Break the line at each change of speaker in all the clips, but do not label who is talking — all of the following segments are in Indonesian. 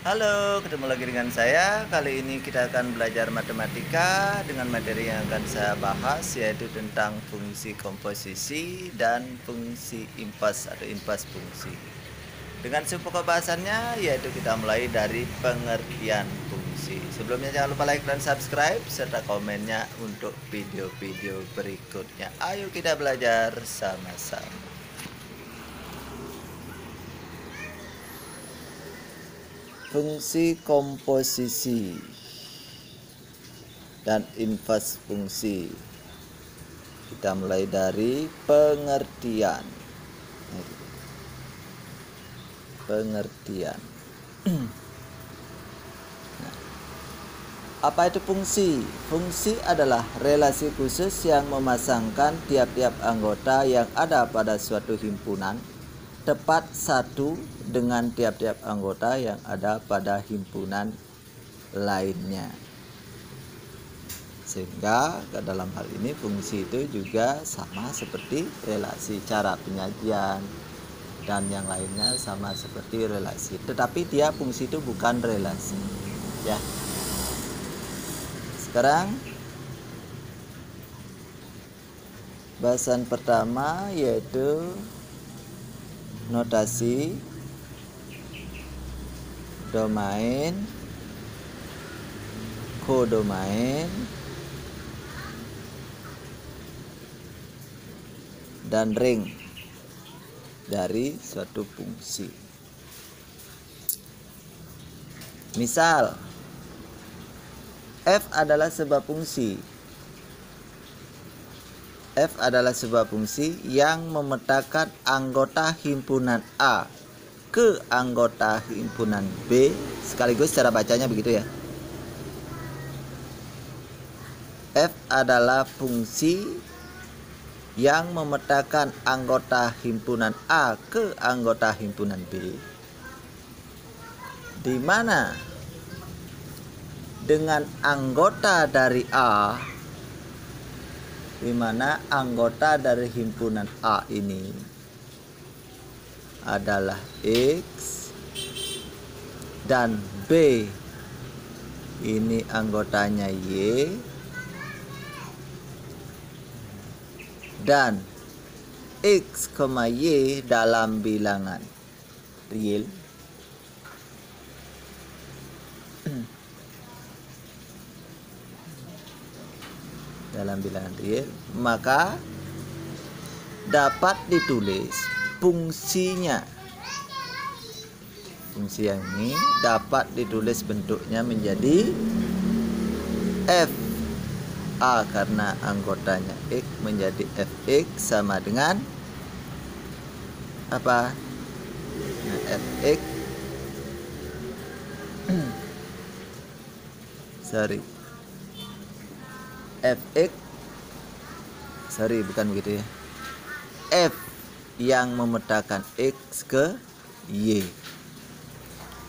Halo, ketemu lagi dengan saya. Kali ini kita akan belajar matematika dengan materi yang akan saya bahas, yaitu tentang fungsi komposisi dan fungsi impas atau impas fungsi. Dengan pokok bahasannya, yaitu kita mulai dari pengertian fungsi. Sebelumnya jangan lupa like dan subscribe serta komennya untuk video-video berikutnya. Ayo kita belajar sama-sama. Fungsi komposisi dan invers fungsi. Kita mulai dari pengertian. Pengertian. Apa itu fungsi? Fungsi adalah relasi khusus yang memasangkan tiap-tiap anggota yang ada pada suatu himpunan tepat satu dengan tiap-tiap anggota yang ada pada himpunan lainnya. Sehingga dalam hal ini fungsi itu juga sama seperti relasi, cara penyajian dan yang lainnya sama seperti relasi. Tetapi dia fungsi itu bukan relasi, ya. Sekarang bahasan pertama yaitu notasi, domain, kodomain, dan ring dari suatu fungsi. Misal, F adalah sebuah fungsi. F adalah sebuah fungsi yang memetakan anggota himpunan A ke anggota himpunan B, sekaligus cara bacanya begitu ya. F adalah fungsi yang memetakan anggota himpunan A ke anggota himpunan B, di mana dengan anggota dari A, di mana anggota dari himpunan A ini adalah X dan B ini anggotanya Y, dan X, Y dalam bilangan real. Dalam bilangan real, maka dapat ditulis fungsinya. Fungsi yang ini dapat ditulis bentuknya menjadi F A karena anggotanya X menjadi Fx sama dengan apa? Nah, Fx bukan begitu ya. F yang memetakan X ke Y.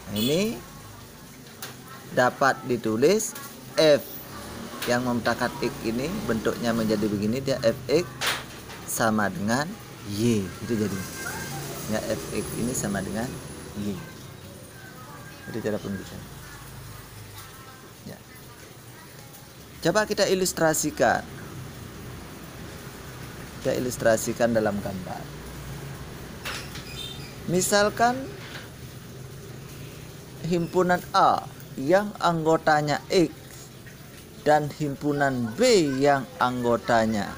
Nah, ini dapat ditulis F yang memetakan X ini bentuknya menjadi begini, dia Fx sama dengan Y. Itu jadi ya, Fx ini sama dengan Y. Itu cara penulisan. Ya. Coba kita ilustrasikan. Kita ilustrasikan dalam gambar. Misalkan himpunan A yang anggotanya X dan himpunan B yang anggotanya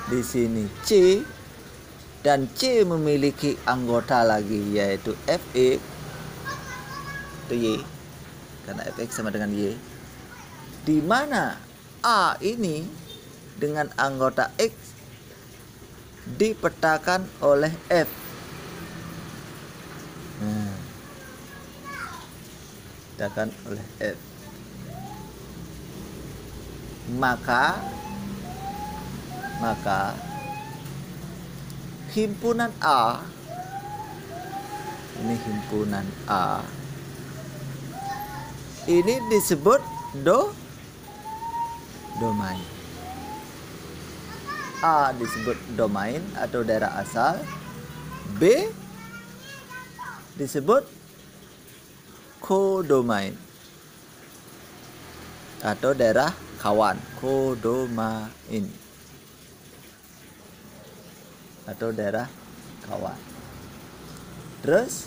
di sini C, dan C memiliki anggota lagi yaitu Fx itu Y karena Fx sama dengan Y, di mana A ini dengan anggota X dipetakan oleh F. Nah, dipetakan oleh F. Maka himpunan A ini himpunan A ini disebut domain. A disebut domain atau daerah asal, B disebut kodomain atau daerah kawan, kodomain atau daerah kawan. Terus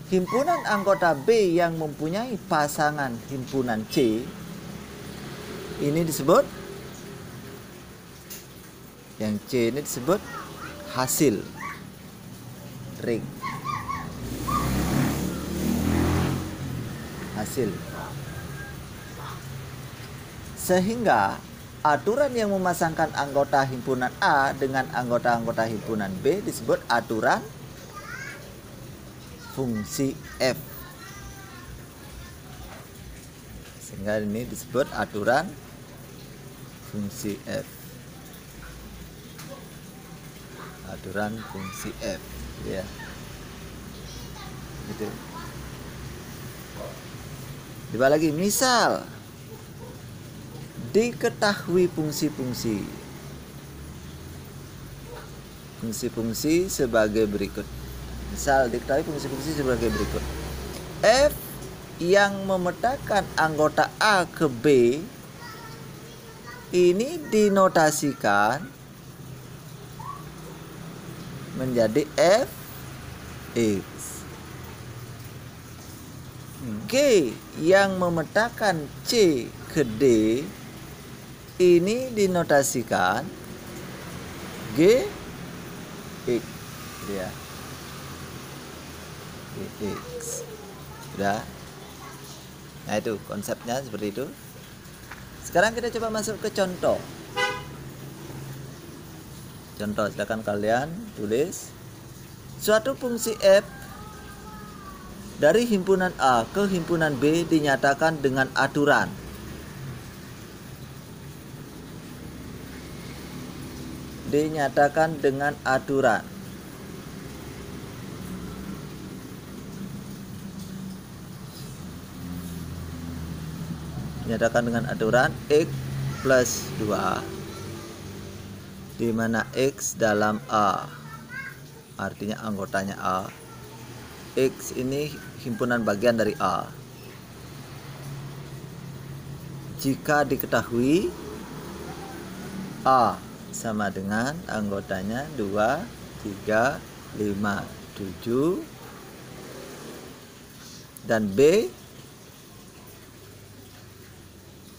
himpunan anggota B yang mempunyai pasangan himpunan C ini disebut, yang C ini disebut hasil ring. Hasil. Sehingga aturan yang memasangkan anggota himpunan A dengan anggota-anggota himpunan B disebut aturan fungsi F. Sehingga ini disebut aturan fungsi F. Aturan fungsi F, ya. Gitu. Coba lagi, misal diketahui fungsi-fungsi sebagai berikut. Misal diketahui fungsi-fungsi sebagai berikut. F yang memetakan anggota A ke B ini dinotasikan menjadi Fx. G yang memetakan C ke D ini dinotasikan G X, ya. X. Sudah. Nah, itu konsepnya seperti itu. Sekarang kita coba masuk ke contoh. Contoh, silakan kalian tulis. Suatu fungsi F dari himpunan A ke himpunan B dinyatakan dengan aturan. Dinyatakan dengan aturan. Dinyatakan dengan aturan X plus 2, di mana X dalam A artinya anggotanya A. X ini himpunan bagian dari A. Jika diketahui A sama dengan anggotanya 2, 3, 5, 7 dan B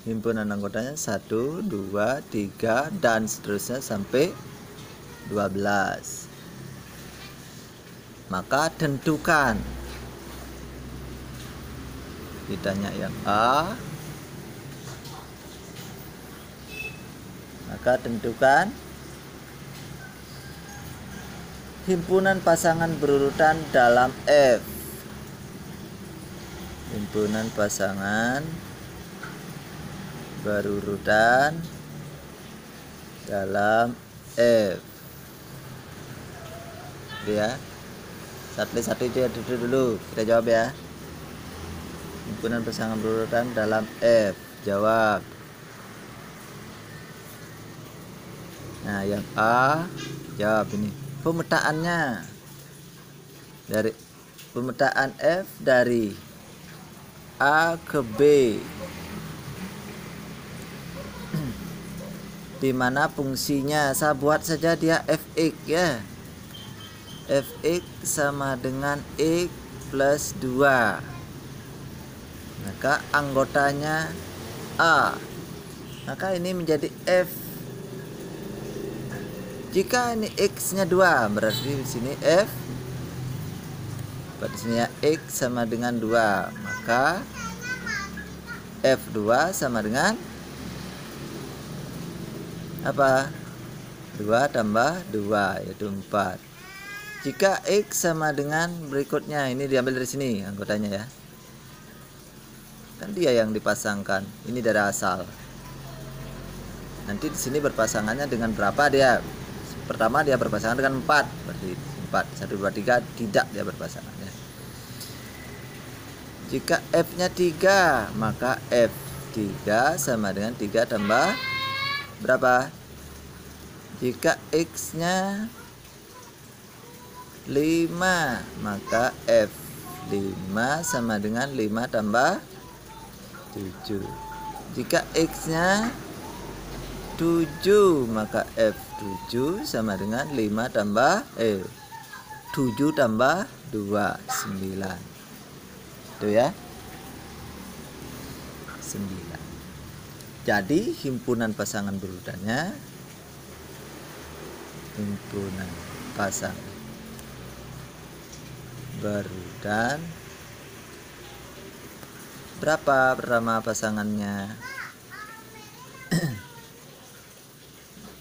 himpunan anggotanya 1, 2, 3 dan seterusnya sampai 12. Maka tentukan, ditanya yang A, maka tentukan himpunan pasangan berurutan dalam F. Himpunan pasangan berurutan dalam F, ya. Satu aja dulu kita jawab ya. Himpunan pasangan berurutan dalam F, jawab. Nah, yang A jawab ini. Pemetaannya dari pemetaan F dari A ke B, di mana fungsinya saya buat saja dia Fx, ya. Fx sama dengan X plus 2. Maka anggotanya A. Maka ini menjadi F. Jika ini X-nya 2, berarti di sini F. Pada sini ya X sama dengan 2. Maka F2 sama dengan apa? 2 tambah 2 yaitu 4. Jika X sama dengan berikutnya, ini diambil dari sini anggotanya, ya. Kan dia yang dipasangkan. Ini dari asal. Nanti di sini berpasangannya dengan berapa dia? Pertama dia berpasangan dengan 4. Berarti 4, 1, 2, 3 tidak dia berpasangan, ya. Jika F-nya 3, maka F3 sama dengan 3 tambah berapa? Jika X-nya 5, maka F 5 sama dengan 5 tambah 7. Jika X-nya 7, maka F7 sama dengan 7 tambah 2, 9. Itu ya. 9. Jadi himpunan pasangan berurutannya, himpunan pasangan berurutan berapa pertama pasangannya?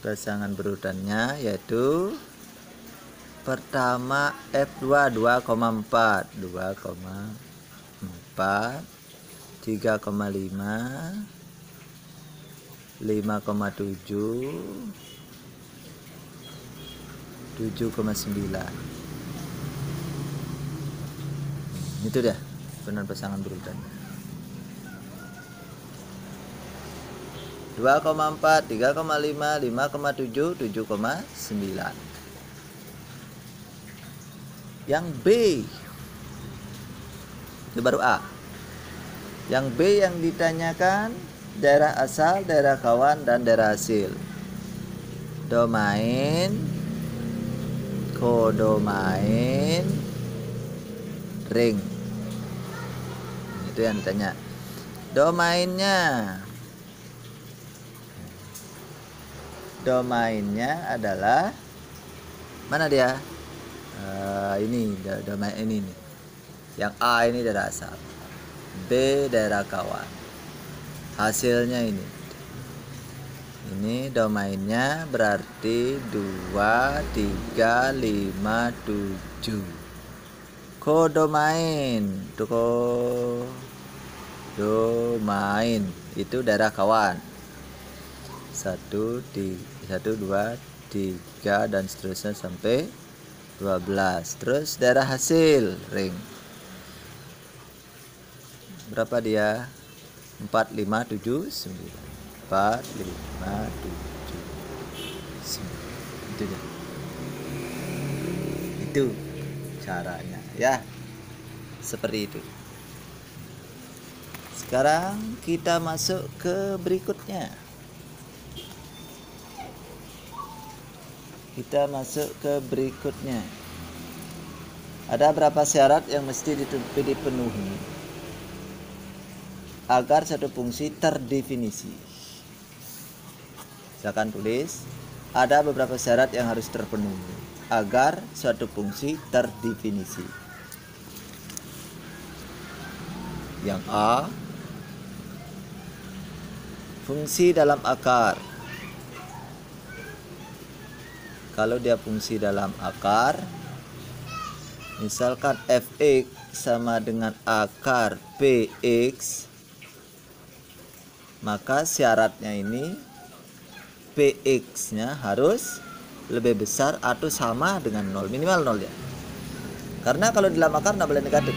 Pasangan berurutannya yaitu pertama F2 2,4, 3,5, 5,7, 7,9. Itu dah benar pasangan berurutannya. 2,4, 3,5, 5,7, 7,9. Yang B itu baru A. Yang B yang ditanyakan daerah asal, daerah kawan, dan daerah hasil. Domain, kodomain, ring. Itu yang ditanya. Domainnya adalah mana dia? Ini domain ini nih. Yang A ini daerah asal, B daerah kawan. Hasilnya ini domainnya berarti 2, 3, 5, 7. Kodomain, domain itu daerah kawan. 1, 2, 3 dan seterusnya sampai 12. Terus daerah hasil ring. Berapa dia? 4, 5, 7, 9. 4, 5, 7, 9. Itu dia. Itu caranya ya. Seperti itu. Sekarang kita masuk ke berikutnya. Ada berapa syarat yang mesti dipenuhi agar satu fungsi terdefinisi? Silakan tulis. Ada beberapa syarat yang harus terpenuhi agar suatu fungsi terdefinisi. Yang A, fungsi dalam akar. Kalau dia fungsi dalam akar, misalkan fx sama dengan akar px, maka syaratnya ini px nya harus lebih besar atau sama dengan 0, minimal 0 ya. Karena kalau di dalam akar tidak boleh negatif,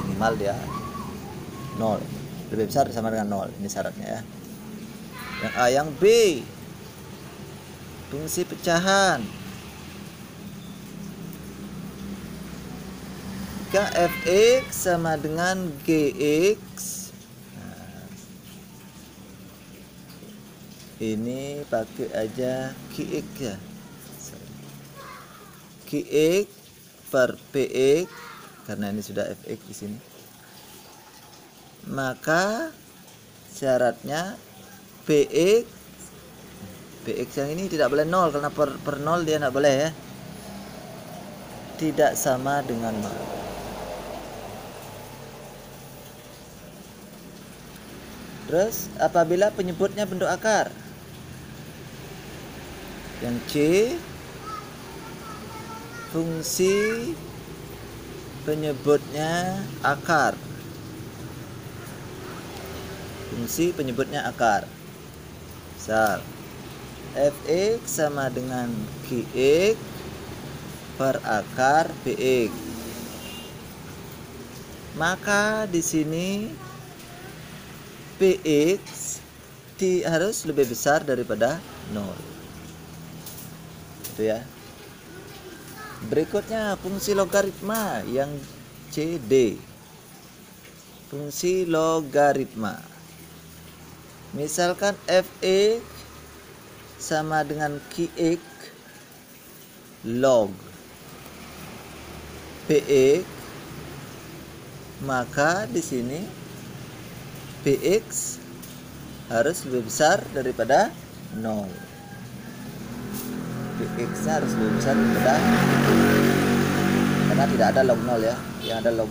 minimal dia 0, lebih besar sama dengan 0. Ini syaratnya ya. Yang A. Yang B, fungsi pecahan. Jika fx sama dengan gx, nah, ini pakai aja gx ya. Gx per px, karena ini sudah fx di sini. Maka syaratnya px yang ini tidak boleh 0, karena per 0 dia tidak boleh ya. Tidak sama dengan 0. Terus apabila penyebutnya bentuk akar. Yang C, fungsi penyebutnya akar. Fungsi penyebutnya akar. Misal fx sama dengan gx per akar px. Maka di sini px harus lebih besar daripada 0. Itu ya. Berikutnya fungsi logaritma yang CD. Fungsi logaritma. Misalkan f(x) sama dengan qx log px, maka di sini px harus lebih besar daripada 0. Px harus lebih besar daripada, karena tidak ada log 0 ya. Yang ada log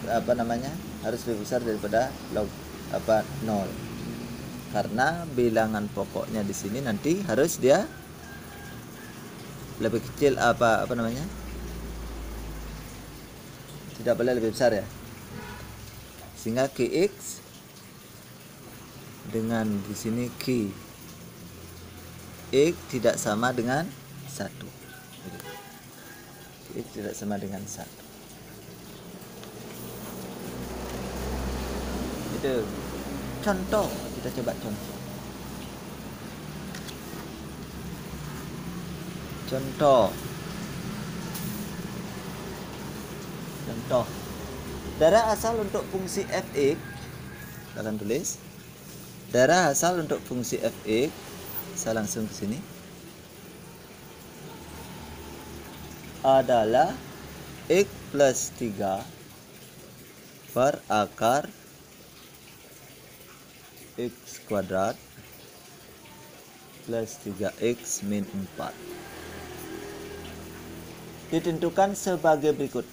harus lebih besar daripada log 0. Karena bilangan pokoknya di sini nanti harus dia lebih kecil tidak boleh lebih besar ya. Sehingga qx dengan di sini q x tidak sama dengan 1. X tidak sama dengan 1. Itu contoh, kita coba contoh. Darah asal untuk fungsi fx, kita akan tulis darah asal untuk fungsi fx. Saya langsung ke sini, adalah x plus 3 per akar x kuadrat plus 3x min 4. Ditentukan sebagai berikut.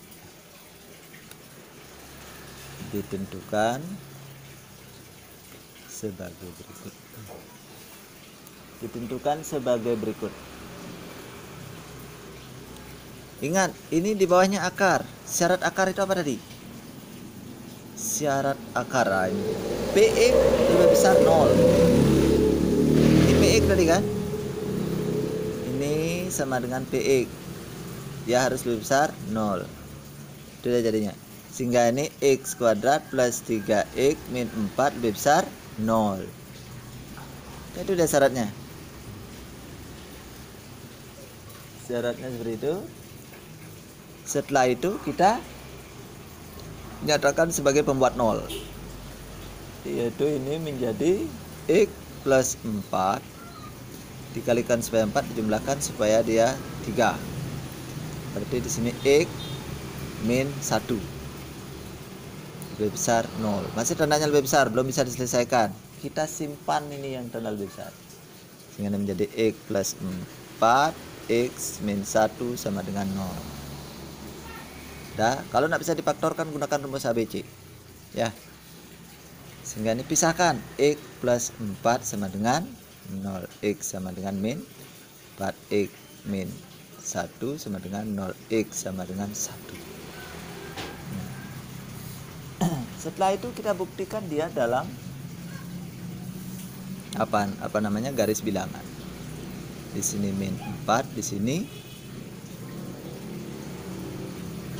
Ingat, ini di bawahnya akar. Syarat akar itu apa tadi? Syarat akar ini px lebih besar 0. Ini px tadi kan? Ini sama dengan px. Dia harus lebih besar 0. Itu dia jadinya. Sehingga ini x kuadrat plus 3x min 4 lebih besar 0. Itu dia syaratnya. Syaratnya seperti itu. Setelah itu kita nyatakan sebagai pembuat 0, yaitu ini menjadi x plus 4 dikalikan supaya 4 dijumlahkan supaya dia 3. Berarti di sini x min 1 lebih besar 0. Masih tandanya lebih besar, belum bisa diselesaikan. Kita simpan ini yang tanda lebih besar. Sehingga menjadi x plus 4 x min 1 sama dengan 0. Dah, kalau tidak bisa difaktorkan gunakan rumus ABC. Ya. Sehingga ini pisahkan, x plus 4 sama dengan 0, x sama dengan min 4x min 1 sama dengan 0, x sama dengan 1. Setelah itu kita buktikan dia dalam garis bilangan. Di sini min 4, di sini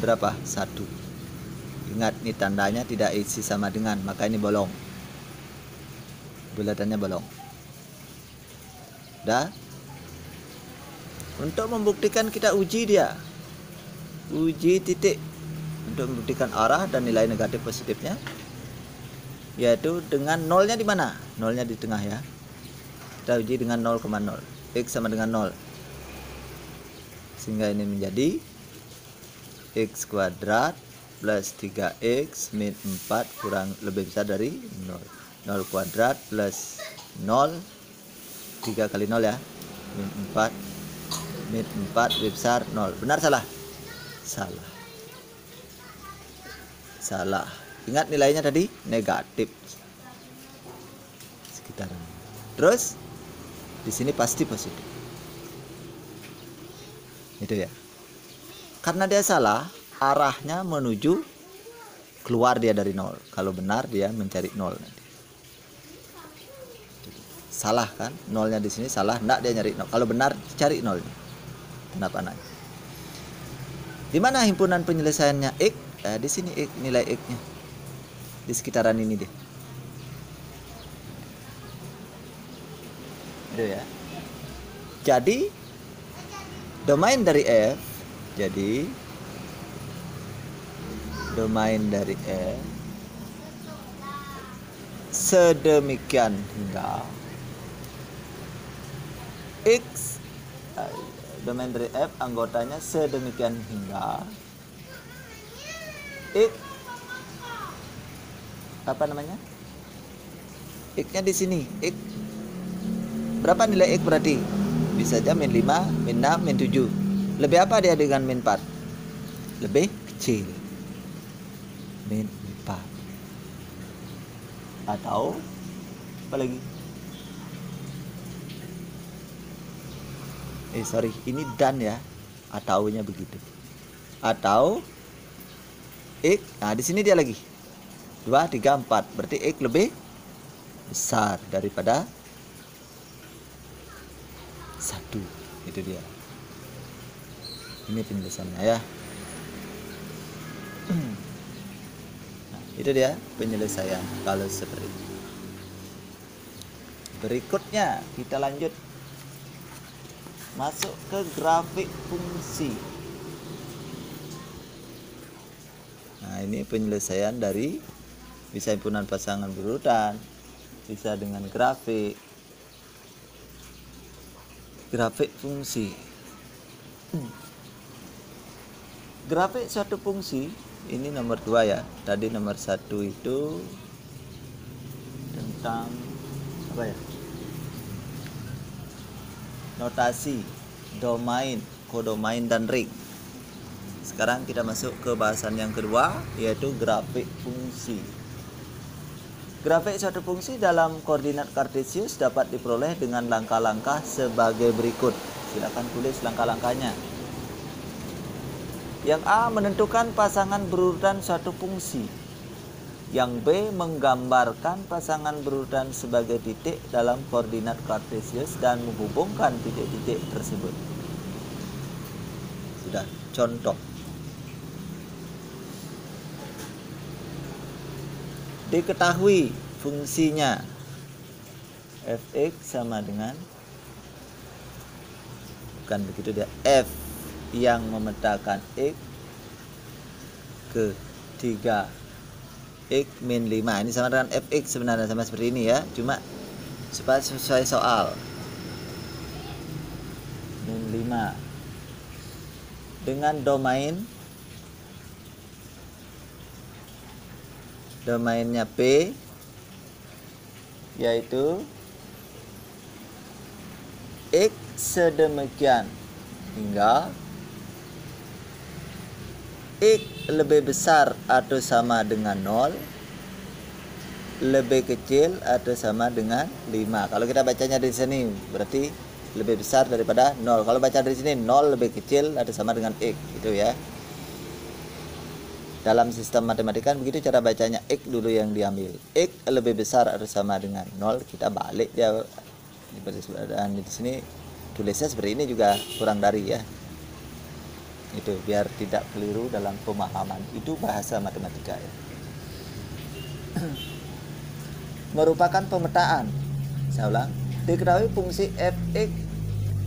berapa? 1. Ingat, ini tandanya tidak isi sama dengan, maka ini bolong. Bulatannya bolong. Dah. Untuk membuktikan kita uji dia. Uji titik. Untuk membuktikan arah dan nilai negatif positifnya, yaitu dengan nolnya di mana? Nolnya di tengah ya. Kita uji dengan 0,0. X sama dengan 0. Sehingga ini menjadi x kuadrat plus 3x min 4 kurang lebih besar dari 0. 0 kuadrat plus 0, 3 kali 0 ya, min 4 lebih besar 0. Benar salah? Salah. Ingat nilainya tadi negatif sekitaran. Terus di sini pasti positif. Itu ya. Karena dia salah, arahnya menuju keluar dia dari 0. Kalau benar dia mencari 0 nanti. Salah kan? Nolnya di sini salah, enggak dia nyari 0. Kalau benar cari 0. Kenapa nanya? Di mana himpunan penyelesaiannya x? Di sini x, nilai x-nya. Di sekitaran ini deh. Itu ya. Jadi domain dari f, jadi domain dari F sedemikian hingga X, domain dari F anggotanya sedemikian hingga X, apa namanya, X nya di sini, X berapa nilai X berarti? Bisa aja min 5, min 6, min 7. Lebih apa dia dengan min 4? Lebih kecil, min 4. Atau apa lagi? Sorry, ini dan ya, ataunya begitu. Atau X, nah di sini dia lagi 2, 3, 4, berarti X lebih besar daripada 1. Itu dia. Ini penjelasannya ya. Nah, itu dia penyelesaian kalau seperti itu. Berikutnya kita lanjut masuk ke grafik fungsi. Nah, ini penyelesaian dari bisa himpunan pasangan berurutan, bisa dengan grafik fungsi. Grafik suatu fungsi ini nomor 2 ya. Tadi nomor 1 itu tentang apa ya? Notasi, domain, kodomain dan ring. Sekarang kita masuk ke bahasan yang kedua, yaitu grafik fungsi. Grafik suatu fungsi dalam koordinat kartesius dapat diperoleh dengan langkah-langkah sebagai berikut. Silakan tulis langkah-langkahnya. Yang A, menentukan pasangan berurutan suatu fungsi. Yang B, menggambarkan pasangan berurutan sebagai titik dalam koordinat kartesius dan menghubungkan titik-titik tersebut. Sudah, contoh. Diketahui fungsinya fx sama dengan, bukan begitu dia, f yang memetakan x ke 3x min 5. Ini sama dengan fx sebenarnya, sama seperti ini ya, cuma supaya sesuai soal. Min 5 dengan domainnya P, yaitu X sedemikian hingga X lebih besar atau sama dengan 0, lebih kecil atau sama dengan 5. Kalau kita bacanya di sini berarti lebih besar daripada 0. Kalau baca dari sini 0 lebih kecil atau sama dengan X, gitu ya. Dalam sistem matematika begitu cara bacanya, X dulu yang diambil. X lebih besar atau sama dengan 0, kita balik dia. Dan di sini tulisnya seperti ini juga kurang dari ya. Itu biar tidak keliru dalam pemahaman. Itu bahasa matematika ya. Merupakan pemetaan. Saya ulang. Diketahui fungsi fx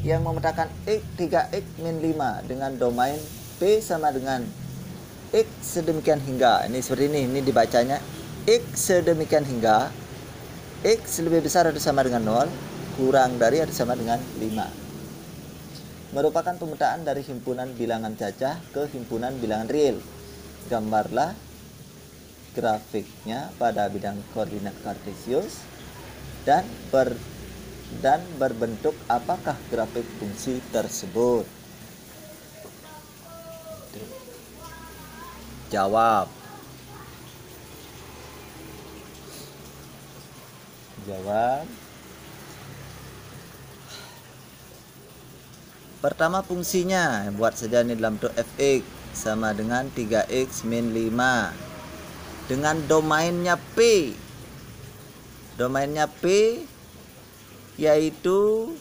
yang memetakan x 3x min 5 dengan domain P sama dengan X sedemikian hingga, ini seperti ini dibacanya, X sedemikian hingga X lebih besar atau sama dengan 0, kurang dari atau sama dengan 5. Merupakan pemetaan dari himpunan bilangan cacah ke himpunan bilangan real. Gambarlah grafiknya pada bidang koordinat kartesius dan berbentuk apakah grafik fungsi tersebut. Jawab. Pertama fungsinya, buat saja ini dalam bentuk fx sama dengan 3x min 5 dengan domainnya P. Domainnya P yaitu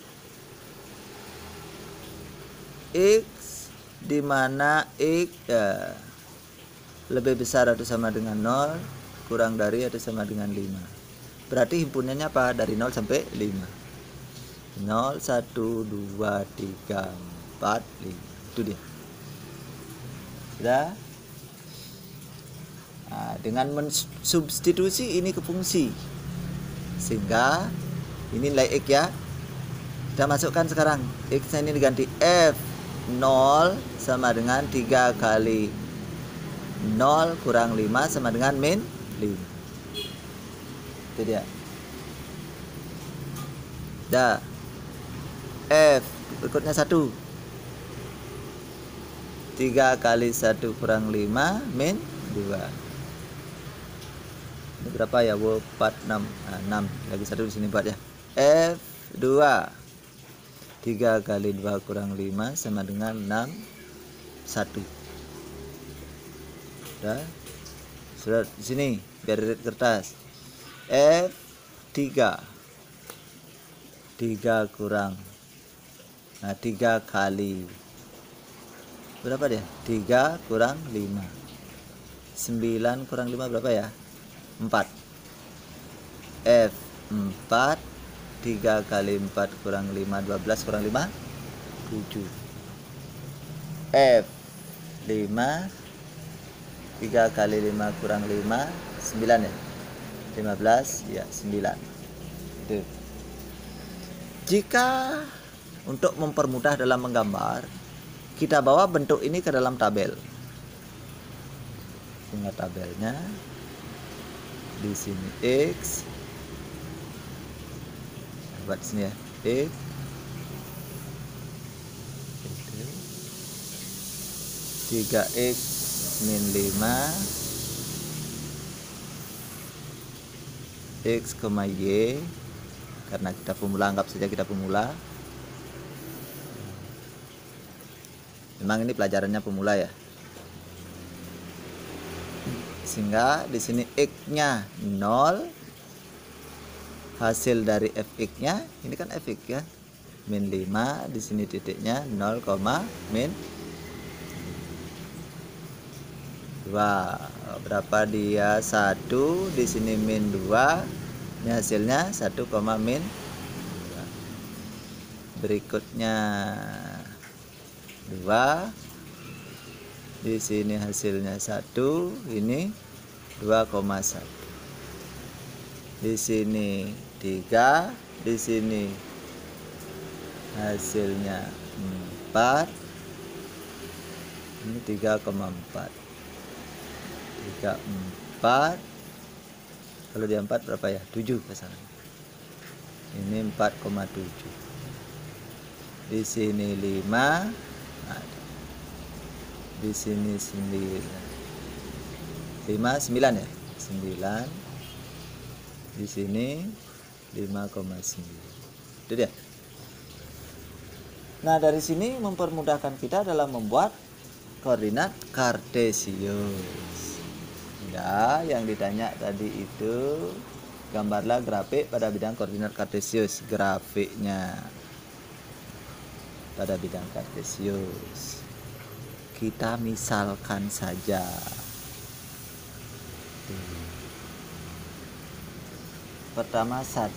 x di mana x lebih besar atau sama dengan 0, kurang dari atau sama dengan 5. Berarti himpunannya apa? Dari 0 sampai 5. 0, 1, 2, 3, 4, 5. Itu dia. Sudah? Nah, dengan mensubstitusi ini ke fungsi, sehingga ini nilai X ya. Kita masukkan sekarang X ini diganti F0 sama dengan 3 kali 0 kurang 5 sama dengan min 5. Itu dia. Dah. F berikutnya 1. 3 kali 1 kurang 5 min 2. Ini berapa ya? 4, 6. Nah, 6. Lagi 1 di sini buat ya. F2. 3 kali 2 kurang 5 sama dengan 6, 1. Udah. Sudah di sini biar di kertas. F3. 3 kurang 3 kali berapa dia? 3 kurang 5. 9 kurang 5 berapa ya? 4. F4. 3 kali 4 kurang 5, 12 kurang 5, 7. F5. 3 kali 5 kurang 5, 9 ya? 15 ya, 9. Itu. Jika untuk mempermudah dalam menggambar, kita bawa bentuk ini ke dalam tabel. Sehingga tabelnya di sini X, buat sini ya, X, 3x min 5 x, y, karena kita pemula, anggap saja kita pemula. Memang ini pelajarannya pemula ya. Sehingga di sini x-nya 0, hasil dari fx-nya ini kan fx ya, min 5, di sini titiknya 0, min 2. Berapa dia? 1, di sini min 2. Ini hasilnya 1, min 2. Berikutnya 2. Di sini hasilnya 1, ini 2,1. Di sini 3, di sini hasilnya 4. Ini 3,4. 4. Kalau dia 4 berapa ya? 7 kesalahan. Ini 4,7. Di sini 5. Nah, di sini 9. 5, 9 ya? 9. Di sini 5,9. Itu dia. Nah, dari sini mempermudahkan kita dalam membuat koordinat kartesius. Ya, yang ditanya tadi itu gambarlah grafik pada bidang koordinat kartesius. Grafiknya pada bidang kartesius. Kita misalkan saja. Pertama 1,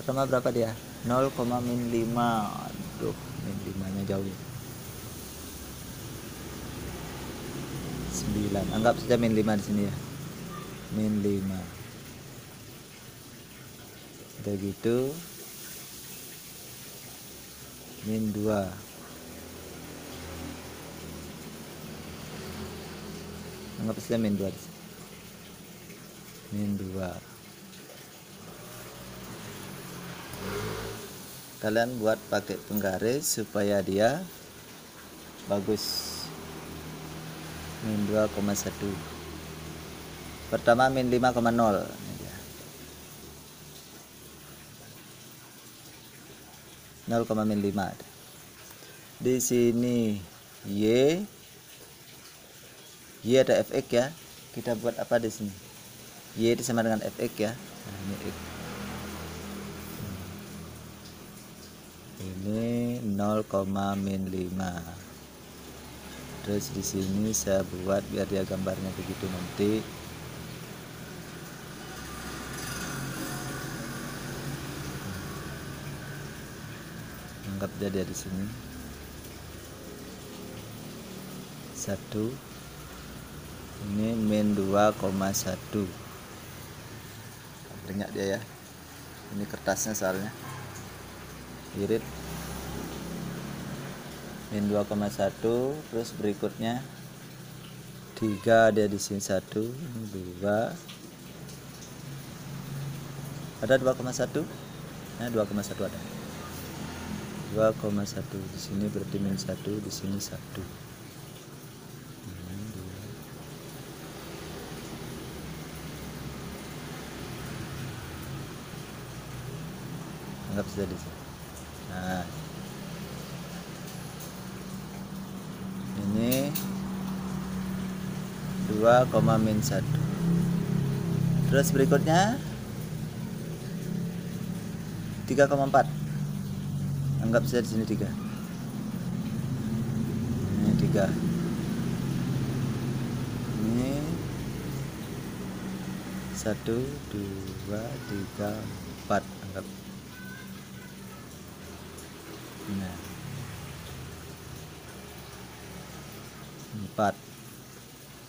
pertama berapa dia? 0, min 5. Aduh, min 5 nya jauh. 9. Anggap saja min 5 di sini ya. Min 5. Udah gitu. Min 2. Anggap saja min 2 di sini. Min 2. Kalian buat pakai penggaris supaya dia bagus. Min 2,1. Pertama min 5,0. Ini dia. 0, min 5. Di sini y ada fx ya. Kita buat apa di sini? Y itu sama dengan fx ya. Nah, ini x. Ini 0, min 5. Terus di sini saya buat biar dia gambarnya begitu nanti. Anggap dia di sini. 1. Ini min 2,1. Banyak dia ya. Ini kertasnya soalnya. Irit min 2,1. Terus berikutnya 3 ada di sini 1, ini 2. Ada 2,1. Nah, 2,1 ada. 2,1 di sini berarti min 1, di sini 1. Anggap saja di sini. Nah, ini 2,-1. Terus berikutnya 3,4. Anggap saja di sini 3. Ini 3. Ini 1, 2, 3, 4. Anggap. Nah, 4,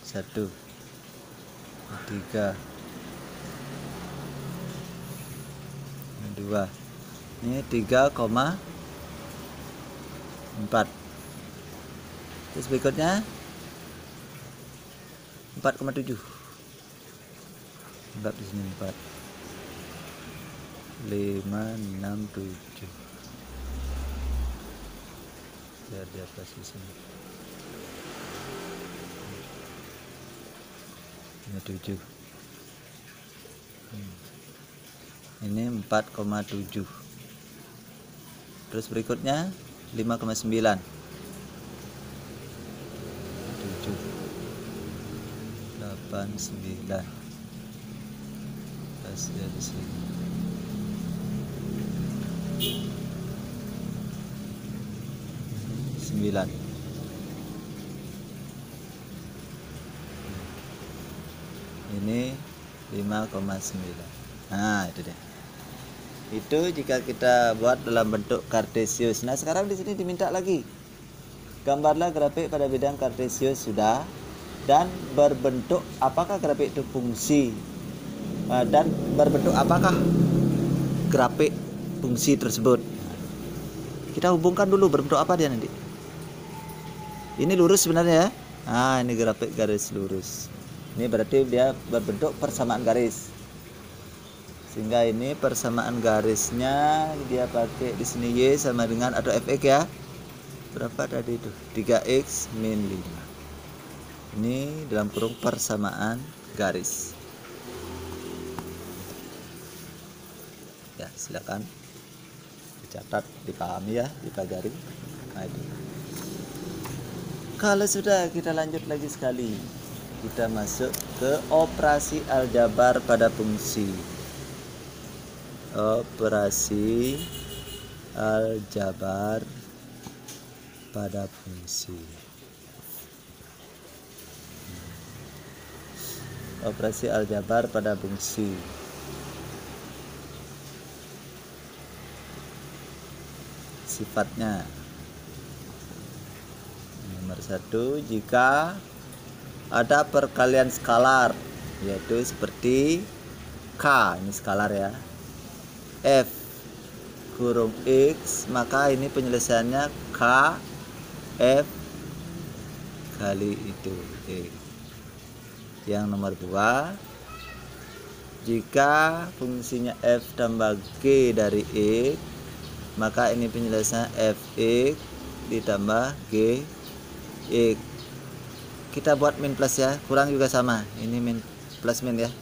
1, 3, 2. Ini 3,4. Terus berikutnya 4,7. Anggap di sini 4, 5, 6, 7. Biar di atas di sini. Ini 7. Ini 4,7. Terus berikutnya 5,9. 7, 8, 9. Kasih di sini. 9. Ini 5,9. Nah, itu deh. Itu jika kita buat dalam bentuk kartesius. Nah, sekarang di sini diminta lagi. Gambarlah grafik pada bidang kartesius sudah, dan berbentuk apakah grafik itu fungsi, dan berbentuk apakah grafik fungsi tersebut. Kita hubungkan dulu berbentuk apa dia nanti. Ini lurus sebenarnya ya. Nah, ini grafik garis lurus. Ini berarti dia berbentuk persamaan garis. Sehingga ini persamaan garisnya dia pakai di sini Y sama dengan atau Fx ya. Berapa tadi itu? 3x min 5. Ini dalam kurung persamaan garis. Ya, silakan dicatat, dipahami ya, dipelajari. Nah, itu. Kalau sudah, kita lanjut lagi sekali. Kita masuk ke operasi aljabar pada fungsi. Operasi aljabar pada fungsi. Operasi aljabar pada fungsi. Sifatnya. Nomor 1, jika ada perkalian skalar, yaitu seperti K, ini skalar ya, F kurung X, maka ini penyelesaiannya K F kali itu X. Yang nomor 2, jika fungsinya F tambah G dari X, maka ini penyelesaian Fx ditambah G X. Kita buat min plus ya, kurang juga sama. Ini min plus min ya.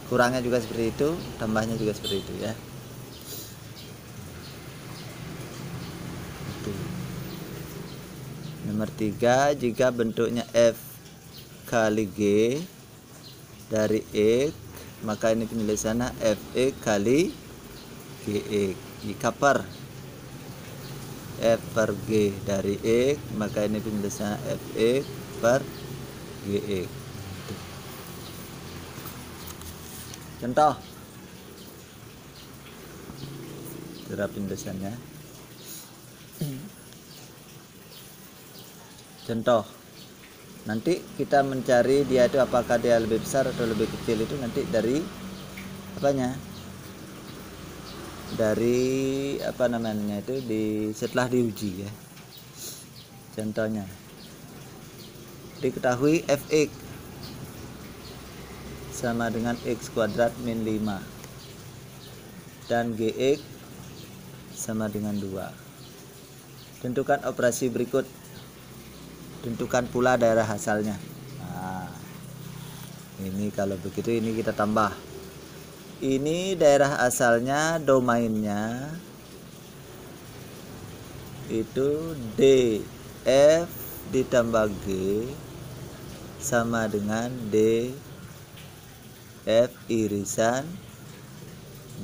Kurangnya juga seperti itu, tambahnya juga seperti itu ya. Itu. Nomor 3, jika bentuknya F kali G dari X, maka ini penyelesaiannya Fx kali Gx. Jika per F per G dari X, maka ini penyelesaian Fx per Gx. Contoh cara penyelesaiannya. Contoh Nanti kita mencari dia itu apakah dia lebih besar atau lebih kecil itu nanti dari apanya, dari apa namanya itu setelah diuji ya. Contohnya diketahui fx sama dengan x kuadrat min 5 dan gx sama dengan 2. Tentukan operasi berikut. Tentukan pula daerah asalnya. Nah, ini kalau begitu ini kita tambah. Ini daerah asalnya, domainnya itu df ditambah g sama dengan df irisan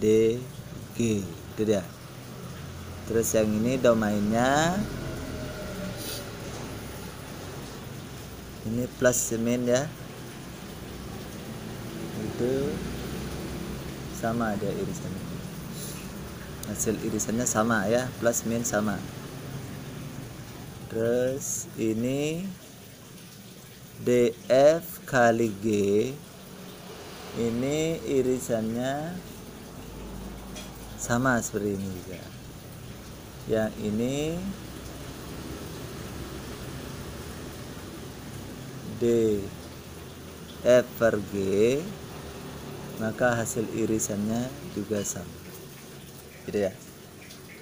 dg. Itu dia. Terus yang ini domainnya ini plus min ya, itu sama dia irisannya, hasil irisannya sama ya, plus min sama. Terus ini df kali g, ini irisannya sama seperti ini juga. Yang ini df per g, maka hasil irisannya juga sama. Gitu ya,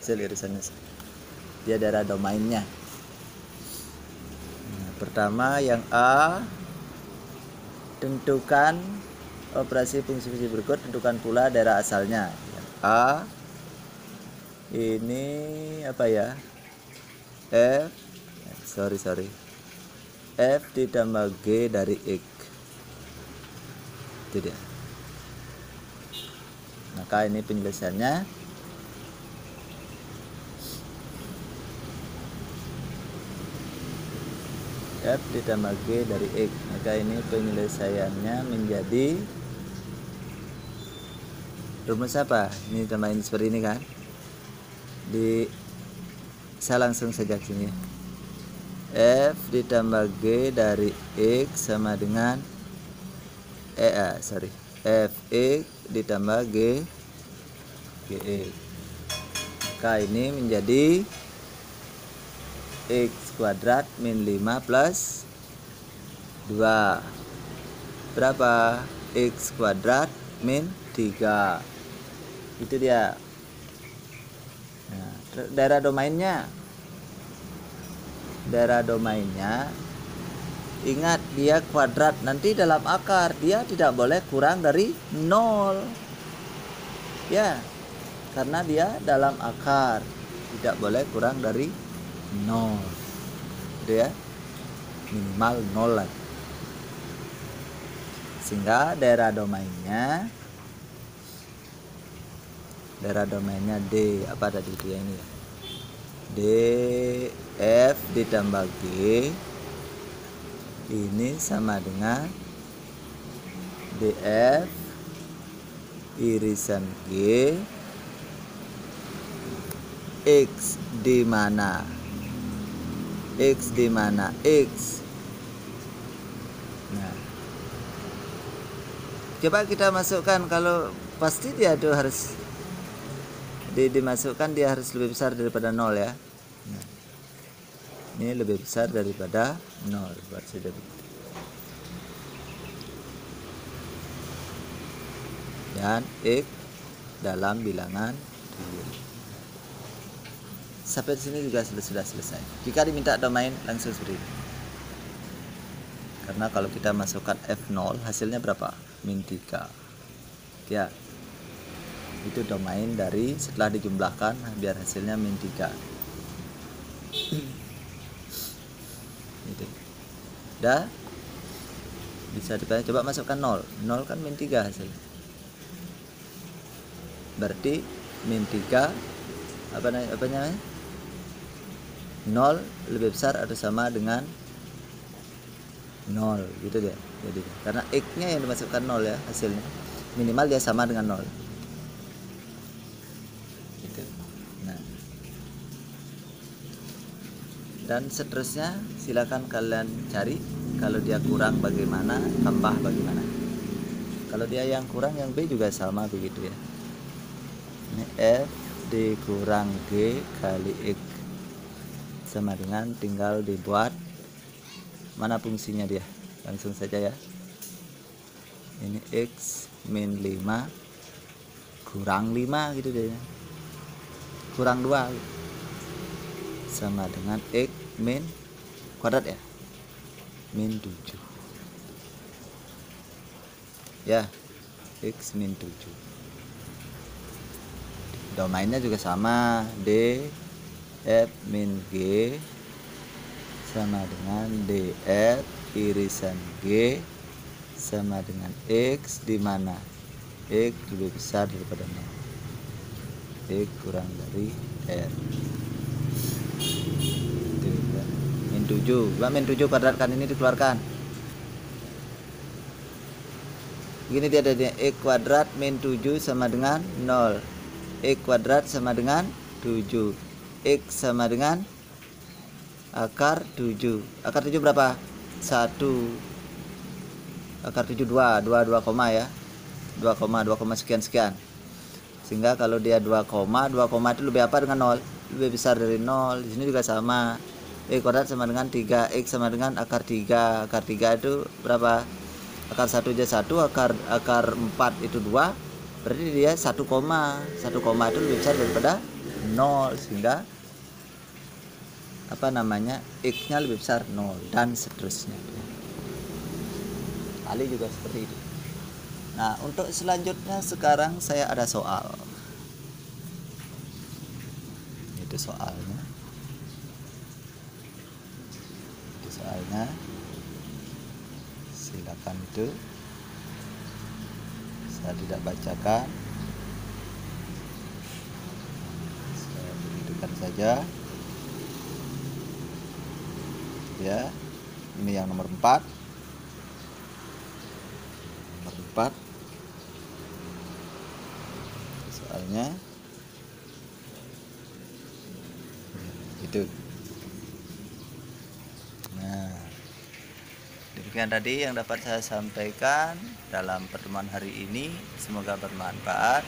hasil irisannya sama. Dia daerah domainnya. Nah, pertama yang A, tentukan operasi fungsi-fungsi berikut, tentukan pula daerah asalnya. Yang A ini apa ya, f f ditambah g dari x. Itu dia. Maka ini penjelasannya. F ditambah G dari X. Maka ini penyelesaiannya menjadi rumus apa? Ini tambahin seperti ini kan. Saya langsung saja ke sini. F ditambah G dari X sama dengan Fx ditambah Gx. Maka ini menjadi x kuadrat min 5 plus 2. Berapa? X kuadrat min 3. Itu dia. Nah, daerah domainnya. Daerah domainnya, ingat dia kuadrat, nanti dalam akar dia tidak boleh kurang dari 0. Ya, karena dia dalam akar tidak boleh kurang dari 0. Gitu ya. Minimal 0 lah. Sehingga daerah domainnya D, apa tadi dia ini ya? df ditambah G ini sama dengan df irisan G X di mana X. Nah, coba kita masukkan, kalau pasti dia tuh harus dimasukkan, dia harus lebih besar daripada 0 ya. Nah, ini lebih besar daripada 0, buat saja begitu. Dan X dalam bilangan real. Sampai sini juga sudah selesai. Jika diminta domain langsung seperti ini. Karena kalau kita masukkan F0 hasilnya berapa? Min 3. Ya. Itu domain dari setelah dijumlahkan biar hasilnya min 3. Gitu. Dah bisa dibaca, coba masukkan 0 kan min 3 hasilnya, berarti min 3 apa namanya 0 lebih besar atau sama dengan 0 gitu dia. Jadi karena X nya yang dimasukkan 0 ya, hasilnya minimal dia sama dengan 0 gitu. Nah, dan seterusnya silakan kalian cari Kalau dia kurang bagaimana, tambah bagaimana. Kalau dia yang kurang, yang B juga sama begitu ya. Ini F dikurang G kali X sama dengan, tinggal dibuat mana fungsinya dia, langsung saja ya. Ini X min 5 kurang 5 gitu deh, kurang 2 gitu. Sama dengan X min kuadrat ya, min 7 ya, X min 7. Domainnya juga sama, D F min G sama dengan DF irisan G sama dengan X, di mana X lebih besar daripada 0, X kurang dari R. Itu ya. Min 7, min 7 kuadratkan ini, dikeluarkan. Begini dia adanya, X kuadrat min 7 sama dengan 0, X kuadrat sama dengan 7, X sama dengan akar 7. Akar 7 berapa? 1. Akar 7 2 koma ya. 2 koma sekian sekian. Sehingga kalau dia 2 koma itu lebih apa dengan 0? Lebih besar dari 0. Di sini juga sama. X kuadrat sama dengan 3, X sama dengan akar 3. Akar 3 itu berapa? Akar 1 aja 1, akar 4 itu 2. Berarti dia 1 koma. 1 koma itu lebih besar daripada 0, sehingga apa namanya, X-nya lebih besar 0 dan seterusnya. Kali juga seperti itu. Nah, untuk selanjutnya sekarang saya ada soal. Itu soalnya. Itu soalnya. Silakan itu. Saya tidak bacakan. Saya begitukan saja. Ya, ini yang nomor 4. Nomor 4 soalnya itu. Nah, demikian tadi yang dapat saya sampaikan dalam pertemuan hari ini, semoga bermanfaat.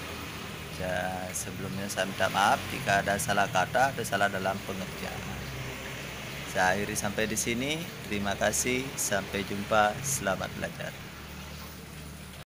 Ya, sebelumnya saya minta maaf jika ada salah kata atau salah dalam pengertian. Saya akhiri sampai di sini. Terima kasih. Sampai jumpa. Selamat belajar.